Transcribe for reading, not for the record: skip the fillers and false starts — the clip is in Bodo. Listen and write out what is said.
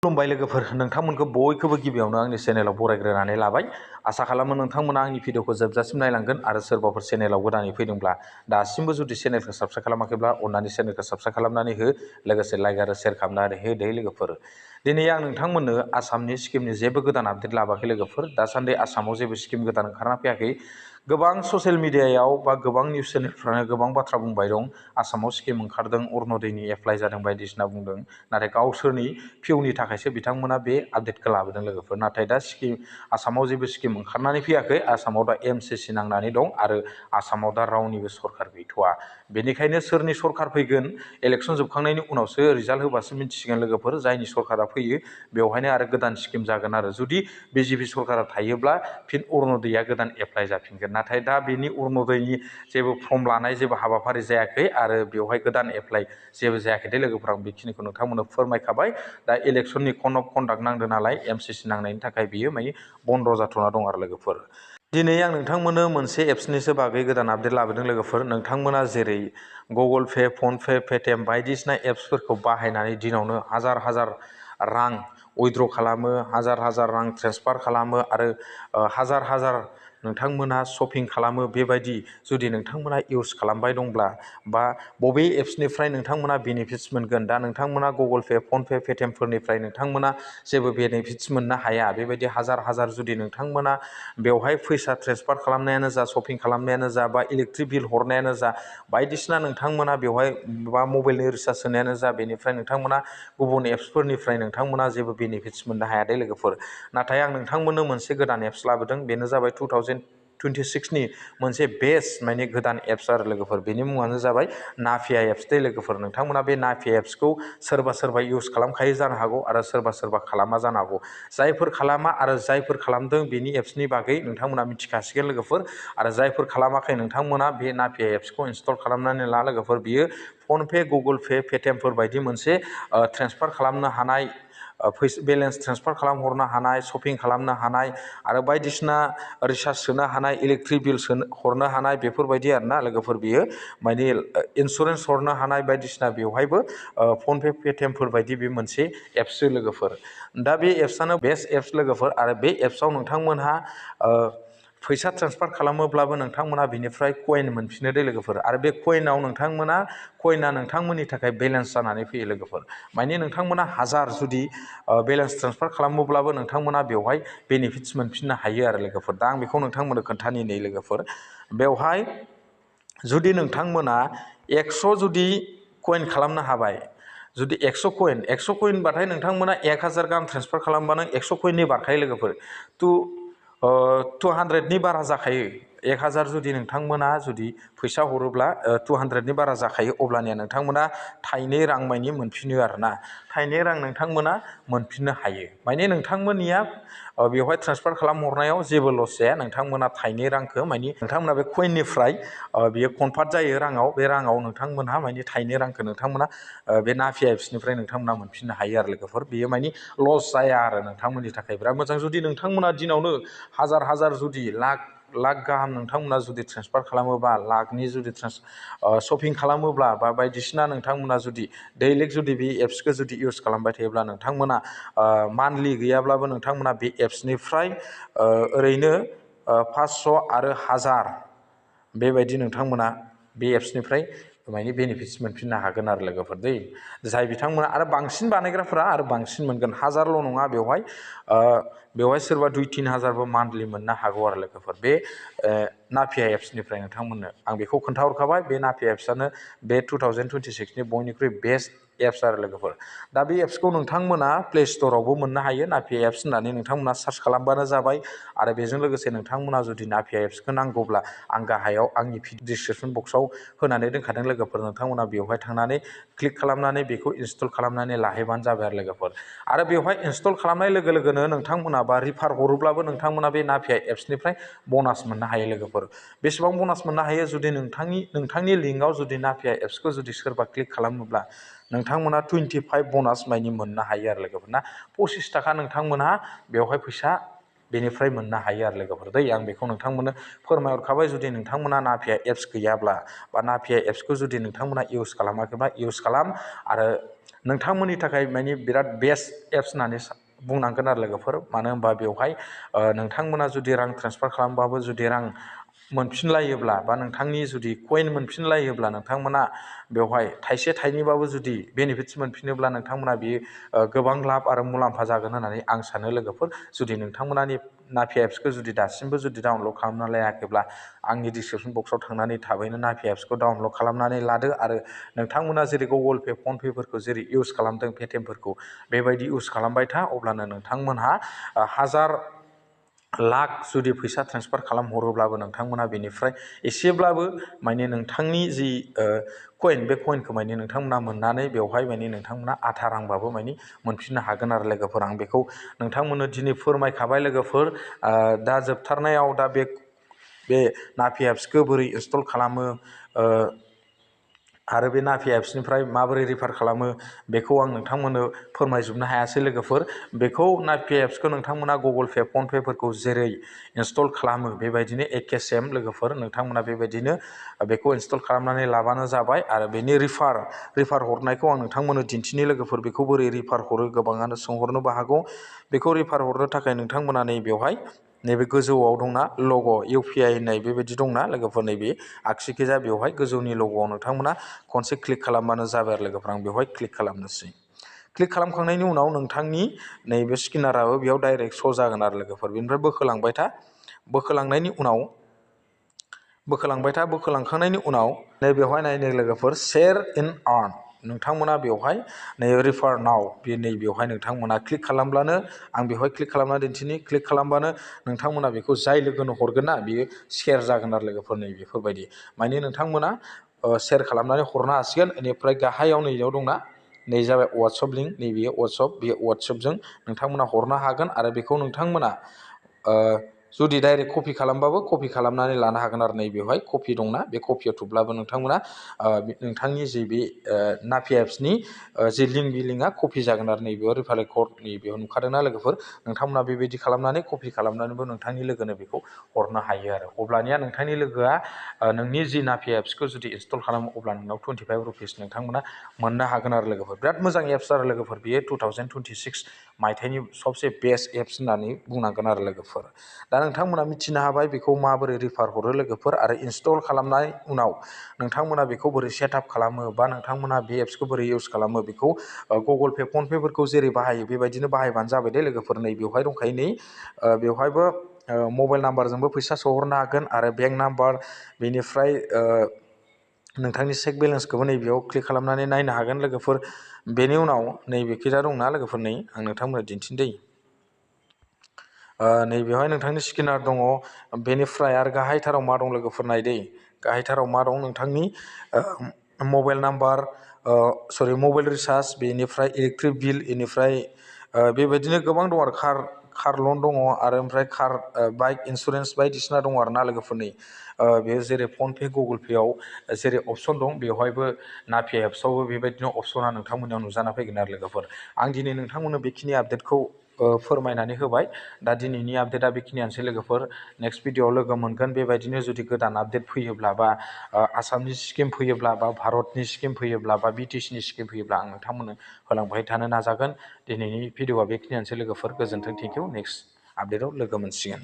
खुलुमबाय लोगोफोर, नोंथांमोनखौ बयखौबो गिबियावनो आंनि चेनेलाव बरायग्रोनानै लाबाय। आसा खालामो नोंथांमोना आंनि भिडिअखौ जोबजासिम नायलांगोन आरो सोरबाफोर चेनेलाव गोदानै फैदोंब्ला दासिमबो जुदि चेनेलखौ साबस्क्राइब खालामाखैब्ला अननानै चेनेलखौ साबस्क्राइब खालामनानै हो, लोगोसे लाइक आरो शेयार खालामनानै हो दे लोगोफोर। दिनै आं नोंथांमोननो आसामनि स्किमनि जेबो गोदान आपडेट लाबोआखै लोगोफोर। दासान्दि आसामाव जेबो स्किम गोदान ओंखारना फैयाखै। गोबां ससियेल मिडियायाव बा गोबां निउस चेनेलफ्रानो गोबां बाथ्रा बुंबाय दं। आसामाव स्किम ओंखारदों, अरुण'दयनि एप्लाइ जादों बायदिसिना बुंदों। नाथाय गावसोरनि भिउनि थाखायसो बिथांमोना बे आपडेटखौ लाबोदों लोगोफोर। नाथाय दा आसामाव जेबो स्किम ओंखारनानै फैयाखै। आसामाव दा MCC नांनानै दं आरो आसामाव दा रावनिबो सरखार गैथ'वा। बेनिखायनो सोरनि सरखार फैगोन इलेक्सन जोबखांनायनि उनावसो रिजाल्ट होबासो मिथिसिगोन लोगोफोर। जायनि सरकारा फैयो बेवहायनो आरो गोदान स्किम जागोन आरो जुदि BJP सरकारा थायोब्ला फिन अरुण'दयआ गोदान एप्लाइ जाफिनगोन। नाथाय दा बेनि अरुण'दयनि जेबो फर्म लानाय जेबो हाबाफारि जायाखै आरो बेवहाय गोदान एप्लाइ जेबो जायाखै दे लोगोफोर। आं बेखिनिखौ नोंथांमोननो फोरमायखाबाय। दा इलेक्सननि कड अफ कन्डाक्ट नांदों नालाय MCC नांनायनि थाखाय बियो माने बन्द' जाथ'ना दं आरो लोगोफोर। दिनै आं नोंथांमोननो मोनसे एप्सनिसो बागै गोदान आपडेट लाबोदों लोगोफोर। नोंथांमोना जेरै Google Pay, PhonePe, Paytm बायदिसिना एप्सफोरखौ बाहायनानै दिनावनो हाजार हाजार रां उइथड्र खालामो, हाजार हाजार रां ट्रेन्सफार खालामो आरो हाजार हाजार नोंथांमोना शपिं खालामो। बेबायदि जुदि नोंथांमोना इउज खालामबाय दंब्ला बा बबे एप्सनिफ्राय नोंथांमोना बेनिफिट्स मोनगोन, दा नोंथांमोना गुगोल पे, फन पे, पेटिएमफोरनिफ्राय नोंथांमोना जेबो बेनिफिट्स मोननो हाया। बेबायदि हाजार हाजार जुदि नोंथांमोना बेवहाय फैसा ट्रेन्सफार खालामनायानो जा, शपिं खालामनायानो जा, बा इलेक्ट्रिक बिल हरनायानो जा, बायदिसिना नोंथांमोना बेवहाय बा मबाइलनि रिसार्ज होनायानो जा, बेनिफ्राय नोंथांमोना गुबुन एप्सफोरनिफ्राय नोंथांमोना जेबो बेनिफिट्स मोननो हाया दे लोगोफोर। नाथाय आं नोंथांमोननो मोनसे गोदान एप्स लाबोदों। बेनो जाबाय 2026नि मोनसे बेस्ट माने गोदान एप्स आरो लोगोफोर। बेनि मुङानो जाबाय नाभिया एप्स दे लोगोफोर। नोंथांमोना बे नाभिया एप्सखौ सोरबा सोरबा इउज खालामखायो जानो हागौ आरो सोरबा सोरबा खालामा जानो हागौ। जायफोर खालामा आरो जायफोर खालामदों बेनि एप्सनि बागै नोंथांमोना मिथिखासिगोन लोगोफोर। आरो जायफोर खालामाखै नोंथांमोना बे नाभिया एप्सखौ इनस्टल खालामनानै ला लोगोफोर। बियो फन पे, गुगोल पे, पेटिएमफोर बायदि मोनसे ट्रेन्सफार खालामनो हानाय, बेलेन्स ट्रेन्सफार खालामहरनो हानाय, शपिं खालामनो हानाय आरो बायदिसिना रिसार्ज सोनो हानाय, इलेक्ट्रिक बिल हरनो हानाय, बेफोरबायदि आरोना लोगोफोर। बियो माने इन्सुरेन्स हरनो हानाय बायदिसिना बेवहायबो फन पे, पेटिएमफोर बायदि बे मोनसे एप्ससो लोगोफोर। दा बे एप्सआनो बेस्ट एप्स लोगोफोर। आरो बे एप्सआव नोंथांमोनहा फैसा ट्रेन्सफार खालामोब्लाबो नोंथांमोना बिनिफ्राय कइन मोनफिनो दे लोगोफोर। आरो बे कइना नोंथांमोननि थाखाय बेलेन्स जानानै फैयो लोगोफोर। माने नोंथांमोना हाजार जुदि बेलेन्स ट्रेन्सफार खालामोब्लाबो नोंथांमोना बेवहाय बेनिफिट्स मोनफिननो हायो आरो लोगोफोर। दा आं बेखौ नोंथांमोननो खोन्थानि नै लोगोफोर। बेवहाय जुदि नोंथांमोना 100 जुदि कइन खालामनो हाबाय, जुदि 100 कइनबाथाय नोंथांमोना 1000 गाहाम ट्रेन्सफार खालामबानो 100 कइननि बारखायो लोगोफोर। 200नि बारा जाखायो। 1000 जुदि नोंथांमोना जुदि फैसा हरोब्ला 200नि बारा जाखायो। अब्लानिया नोंथांमोना 2 रां मानि मोनफिनो आरोना। 2 रां नोंथांमोना मोनफिननो हायो। माने नोंथांमोननिया बेवहाय ट्रेन्सफार खालामहरनायाव जेबो लस जाया। नोंथांमोना 2 रांखौ माने नोंथांमोना बे कइननिफ्राय बियो कनभार्ट जायो राङाव। बे राङाव नोंथांमोनहा माने 2 रांखौ नोंथांमोना बे नाभिया एप्सनिफ्राय नोंथांमोना मोनफिननो हायो आरो लोगोफोर। बेयो माने लस जाया आरो नोंथांमोननि थाखाय बिराद मोजां। जुदि नोंथांमोना दिनावनो हाजार हाजार जुदि लाख गाहाम नोंथांमोना जुदि ट्रेन्सफार खालामोबा, लाखनि जुदि शपिं खालामोब्ला बा बायदिसिना नोंथांमोना जुदि दैलिक जुदि बे एप्सखौ जुदि इउज खालामबाय थायोब्ला नोंथांमोना मान्थलि गैयाब्लाबो नोंथांमोना बे एप्सनिफ्राय ओरैनो 500 आरो 1000 बेबायदि नोंथांमोना बे एप्सनिफ्राय माने बेनिफिट्स मोनफिननो हागोन आरो लोगोफोर दै। जाय बिथांमोना आरो बांसिन बानायग्राफोरा आरो बांसिन मोनगोन। 1000ल' नङा, बेवहाय सोरबा 2-3 हाजारबो मान्थलि मोननो हागौ आरो लोगोफोर। बे नाभिया एप्सनिफ्राय नोंथांमोननो आं बेखौ खोन्थाहरखाबाय। बे नाभिया एप्सआनो बे 2026नि बयनिख्रुइ बेस्ट एप्स आरो लोगोफोर। दा बे एप्सखौ नोंथांमोना प्ले स्ट'रावबो मोननो हायो। नाभिया एप्स होननानै नोंथांमोना सार्च खालामबानो जाबाय। आरो बेजों लोगोसे नोंथांमोना जुदि नाभिया एप्सखौ नांगौब्ला आं गाहायाव आंनि डिसक्रिपसन बक्सआव होनानै दोनखादों लोगोफोर। नोंथांमोना बेवहाय थांनानै क्लिक खालामनानै बेखौ इनस्टल खालामनानै लाहैबानो जाबाय आरो लोगोफोर। आरो बेवहाय इनस्टल खालामनाय लोगो लोगोनो नोंथांमोना बा रिफार हरोब्लाबो नोंथांमोना बे नाभिया एप्सनिफ्राय ब'नास मोननो हायो लोगोफोर। बेसेबां ब'नास मोननो हायो? जुदि नोंथांनि लिंकआव जुदि नाभिया एप्सखौ जुदि सोरबा क्लिक खालामोब्ला नोंथांमोना 25 ब'नास मानि मोननो हायो आरो लोगोफोर ना। 25 थाखा नोंथांमोनहा बेवहाय फैसा बेनिफ्राय मोननो हायो आरो लोगोफोर दै। आं बेखौ नोंथांमोननो फोरमायहरखाबाय। जुदि नोंथांमोना नाभिया एप्स गैयाब्ला बा नाभिया एप्सखौ जुदि नोंथांमोना इउज खालामाखैब्ला इउज खालाम। आरो नोंथांमोननि थाखाय माने बिराद बेस्ट एप्स होननानै बुंनांगोन आरो लोगोफोर। मानो होनबा बेवहाय नोंथांमोना जुदि रां ट्रेन्सफार खालामबाबो जुदि रां मोनफिनलायोब्ला बा नोंथांनि जुदि कइन मोनफिनलायोब्ला नोंथांमोना बेवहाय थाइसे थाइनैबाबो जुदि बेनिफिट्स मोनफिनोब्ला नोंथांमोना बेयो गोबां लाब आरो मुलाम्फा जागोन होननानै आं सानो लोगोफोर। जुदि नोंथांमोना नाभि एप्सखौ जुदि दासिमबो जुदि डाउनलड खालामना लायाखैब्ला आंनि डिसक्रिपसन बक्सआव थांनानै थाबैनो नाभि एप्सखौ डाउनलड खालामनानै लादो। आरो नोंथांमोना जेरै गुगोल पे फन पेफोरखौ जेरै इउस खालामदों पेटिएमफोरखौ बेबायदि इउस खालामबाय था। अब्लानो नोंथांमोनहा हाजार लाख जुदि फैसा ट्रेन्सफार खालामहरोब्लाबो नोंथांमोना बेनिफ्राय एसेब्लाबो माने नोंथांनि जि कइन बे कइनखौ माने नोंथांमोना मोननानै बेवहाय माने नोंथांमोना आधा रांबाबो माने मोनफिननो हागोन आरो लोगोफोर। आं बेखौ नोंथांमोननो दिनै फोरमायखाबाय लोगोफोर। दा जोबथारनायाव दा बे नाभि एप्सखौ बोरै इनस्टल खालामो आरो बे नाभि एप्सनिफ्राय माबोरै रिफार खालामो बेखौ आं नोंथांमोननो फोरमायजोबनो हायासै लोगोफोर। बेखौ नाभि एप्सखौ नोंथांमोना गुगोल पे फन पेफोरखौ जेरै इनस्टल खालामो बेबायदिनो एखे सेम लोगोफोर। नोंथांमोना बेबायदिनो बेखौ इनस्टल खालामनानै लाबानो जाबाय। आरो बेनि रिफार हरनायखौ आं नोंथांमोननो दिन्थिनि लोगोफोर। बेखौ बोरै रिफार हरो गोबाङानो सोंहरनोबो हागौ। बेखौ रिफार हरनो थाखाय नोंथांमोना बेवहाय नैबे गोजौआव दंना लग' UPI होननाय बेबायदि दंना लोगोफोर। नैबे आगसिखिजा बेवहाय गोजौनि लग'आव नोंथांमोना खनसे क्लिक खालामबानो जाबाय आरो लोगोफोर। आं बेवहाय क्लिक खालामनोसै। क्लिक खालामखांनायनि उनाव नोंथांनि नैबे स्केनाराबो बेयाव डाइरेक्ट श' जागोन आरो लोगोफोर। बेनिफ्राय बोखोलांबाय था। बोखोलांखांनायनि उनाव नैबेवहाय नायनो लोगोफोर शेर इन आर्न नोंथांमोना बेवहाय नै रिफार नाव बे नैबेवहाय नोंथांमोना क्लिक खालामब्लानो आं बेवहाय क्लिक खालामना दिन्थिनि। क्लिक खालामबानो नोंथांमोना बेखौ जाय लोगोनो हरगोन ना बियो शेर जागोन आरो लोगोफोर। नै बेफोरबायदि माने नोंथांमोना शेर खालामनानै हरनो हासिगोन। बेनिफ्राय गाहायाव नैयाव दंना नै जाबाय वाट्सएप लिंक। नैबे वाट्सएप बे वाट्सएपजों नोंथांमोना हरनो हागोन। आरो बेखौ नोंथांमोना जुदि डाइरेक्ट कपि खालामबाबो कपि खालामनानै लानो हागोन आरो। नैबेवहाय कपि दंना बे कपियाव थुब्लाबो नोंथांमोना नोंथांनि जि बे नाभि एप्सनि जि लिंक बे लिंकआ कपि जागोन आरो। नैबेयाव रिफारेल कड नैबेयाव नुखादोंना लोगोफोर। नोंथांमोना बेबायदि खालामनानै कपि खालामनानैबो नोंथांनि लोगोनो बेखौ हरनो हायो आरो। अब्लानिया नोंथांनि लोगोआ नोंनि जि नाभि एप्सखौ जुदि इनस्टल खालामो अब्ला नोंनाव 25 रुपिस नोंथांमोना मोननो हागोन आरो लोगोफोर। बिराद मोजां एप्स आरो लोगोफोर। बेयो 2026 मायथाइनि सबसे बेस्ट एप्स होननानै बुंनांगोन आरो लोगोफोर। दा नोंथांमोना मिथिनो हाबाय बेखौ माबोरै रिफार हरो लोगोफोर। आरो इनस्टल खालामनाय उनाव नोंथांमोना बेखौ बोरै सेटआप खालामो बा नोंथांमोना बे एप्सखौ बोरै इउस खालामो बेखौ गुगोल पे फन पेफोरखौ जेरै बाहायो बेबायदिनो बाहायबानो जाबाय दे लोगोफोर। नै बेवहाय दंखायो नै बेवहायबो मबाइल नाम्बारजोंबो फैसा सोहरनो हागोन आरो बेंक नाम्बार बेनिफ्राय नोंथांनि चेक बेलेन्सखौबो नैबेयाव क्लिक खालामनानै नायनो हागोन लोगोफोर। बेनि उनाव नैबेखिजा दंना लोगोफोर नै आं नोंथांमोननो दिन्थिनो दै नैबेवहाय नोंथांनि स्केनार दङ। बेनिफ्राय आरो गाहायथाराव मा दं लोगोफोर नायदै। गाहायथाराव मा दं नोंथांनि मबाइल नाम्बार मबाइल रिसार्ज बेनिफ्राय इलेक्ट्रिक बिल बेनिफ्राय बेबायदिनो गोबां दं आरो कार लन दङ आरो ओमफ्राय कार बाइक इन्सुरेन्स बायदिसिना दङ आरो ना लोगोफोरनि। बेयो जेरै फनपे गुगोल पेआव जेरै अपसन दं बेवहायबो नाभि एप्सआवबो बेबायदिनो अपसना नोंथांमोननियाव नुजाना फैगोन आरो लोगोफोर। आं दिनै नोंथांमोननो बेखिनि आपडेटखौ फोरमायनानै होबाय। दा दिनैनि आपडेटआ बेखिनियानोसै लोगोफोर। नेक्स्ट भिडिअआव लोगो मोनगोन बेबायदिनो जुदि गोदान आपडेट फैयोब्ला बा आसामनि स्किम फैयोब्ला बा भारतनि स्किम फैयोब्ला बा BTC नि स्किम फैयोब्ला आं नोंथांमोननो होलांबाय थानो नाजागोन। दिनैनि भिडिअआ बेखिनियानोसै लोगोफोर। गोजोन्थों, थेंकिउ। नेक्स्ट आपडेटआव लोगो मोनसिगोन।